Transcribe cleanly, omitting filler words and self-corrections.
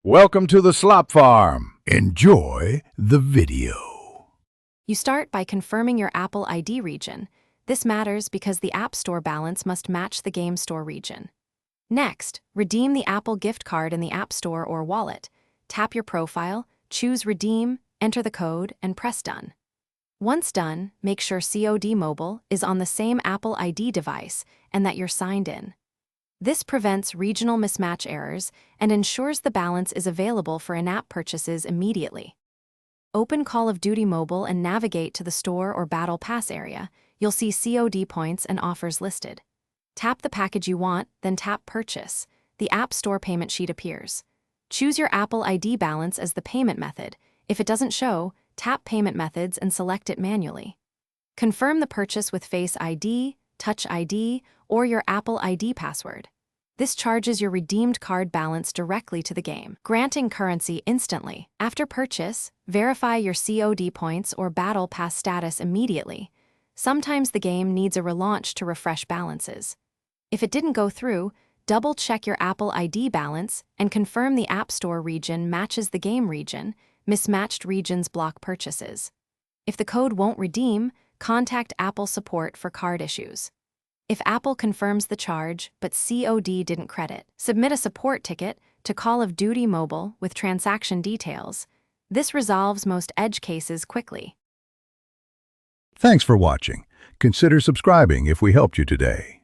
Welcome to the Slop Farm. Enjoy the video. You start by confirming your Apple ID region. This matters because the App Store balance must match the Game Store region. Next, redeem the Apple gift card in the App Store or wallet. Tap your profile, choose Redeem, enter the code, and press Done. Once done, make sure COD Mobile is on the same Apple ID device and that you're signed in. This prevents regional mismatch errors and ensures the balance is available for in-app purchases immediately. Open Call of Duty Mobile and navigate to the store or Battle Pass area. You'll see COD points and offers listed. Tap the package you want, then tap Purchase. The App Store payment sheet appears. Choose your Apple ID balance as the payment method. If it doesn't show, tap Payment Methods and select it manually. Confirm the purchase with Face ID, Touch ID, or your Apple ID password. This charges your redeemed card balance directly to the game, granting currency instantly. After purchase, verify your COD points or Battle Pass status immediately. Sometimes the game needs a relaunch to refresh balances. If it didn't go through, double-check your Apple ID balance and confirm the App Store region matches the game region. Mismatched regions block purchases. If the code won't redeem, contact Apple support for card issues. If Apple confirms the charge but COD didn't credit, submit a support ticket to Call of Duty Mobile with transaction details. This resolves most edge cases quickly. Thanks for watching. Consider subscribing if we helped you today.